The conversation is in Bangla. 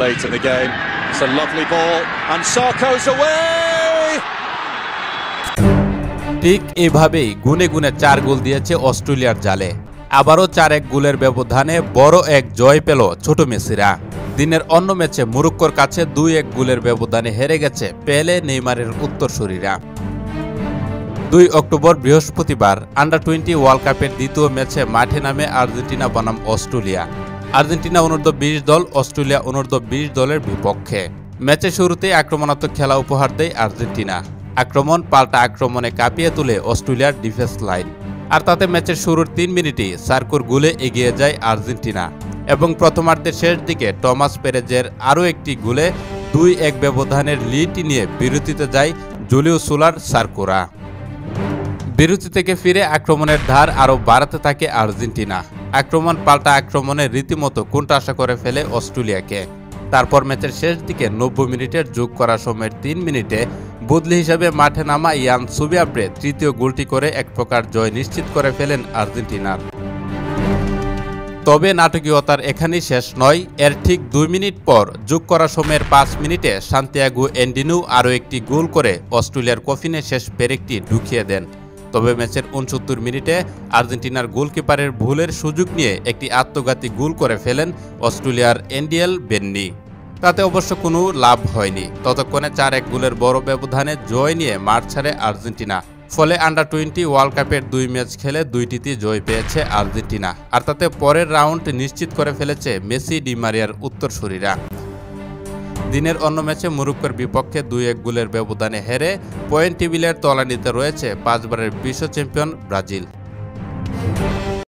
Late in the game, it's a lovely ball, and Sarko's away! ঠিক এভাবেই গুনে গুনে 4 গোল দিয়েছে অস্ট্রেলিয়ার জালে। আবারও 4-1 গোলের ব্যবধানে বড় এক জয় পেল ছোট মেসিরা। দিনের অন্য ম্যাচে মরক্কোর কাছে 2-1 গোলের ব্যবধানে হেরে গেছে পেলে নেইমারের উত্তরসূরিরা। 2 অক্টোবর বৃহস্পতিবার আন্ডার-20 ওয়ার্ল্ড কাপের দ্বিতীয় ম্যাচে মাঠে নামে আর্জেন্টিনা বনাম অস্ট্রেলিয়া। আর্জেন্টিনা অনূর্ধ্ব-20 দল অস্ট্রেলিয়া অনূর্ধ্ব-20 দলের বিপক্ষে। ম্যাচের শুরুতেই আক্রমণাত্মক খেলা উপহার দেয় আর্জেন্টিনা। আক্রমণ পাল্টা আক্রমণে কাঁপিয়ে তুলে অস্ট্রেলিয়ার ডিফেন্স লাইন। আর তাতে ম্যাচের শুরুর 3 মিনিটেই সার্কোর গোলে এগিয়ে যায় আর্জেন্টিনা এবং প্রথমার্ধের শেষ দিকে টমাস পেরেজের আরও একটি গোলে 2-1 ব্যবধানের লিড নিয়ে বিরতিতে যায় জুলিও সোলার সার্কোরা। বিরতি থেকে ফিরে আক্রমণের ধার আরও বাড়াতে থাকে আর্জেন্টিনা। আক্রমণ পাল্টা আক্রমণে রীতিমতো কোণঠাসা করে ফেলে অস্ট্রেলিয়াকে। তারপর ম্যাচের শেষ দিকে 90 মিনিটের যোগ করা সময়ের 3 মিনিটে বদলি হিসাবে মাঠে নামা ইয়ান সুবিয়াব্রে তৃতীয় গোলটি করে এক প্রকার জয় নিশ্চিত করে ফেলেন আর্জেন্টিনার। তবে নাটকীয়তার এখানেই শেষ নয়। এর ঠিক 2 মিনিট পর যোগ করা সময়ের 5 মিনিটে সান্তিয়াগো এন্ডিনু আরও একটি গোল করে অস্ট্রেলিয়ার কফিনে শেষ পেরেকটি ঢুকিয়ে দেন। তবে ম্যাচের 69 মিনিটে আর্জেন্টিনার গোলকিপারের ভুলের সুযোগ নিয়ে একটি আত্মঘাতী গোল করে ফেলেন অস্ট্রেলিয়ার এন্ডিয়েল বেন্নি। তাতে অবশ্য কোনো লাভ হয়নি। ততক্ষণে 4-1 গোলের বড় ব্যবধানে জয় নিয়ে মাঠ ছাড়ে আর্জেন্টিনা। ফলে আন্ডার-20 ওয়ার্ল্ড কাপের 2 ম্যাচ খেলে 2টিতে জয় পেয়েছে আর্জেন্টিনা। আর তাতে পরের রাউন্ড নিশ্চিত করে ফেলেছে মেসি ডি মারিয়ার উত্তরসূরিরা। দিনের অন্য ম্যাচে মরক্কোর বিপক্ষে 2-1 গোলের ব্যবধানে হেরে পয়েন্ট টেবিলের তলানিতে রয়েছে 5 বারের বিশ্ব চ্যাম্পিয়ন ব্রাজিল।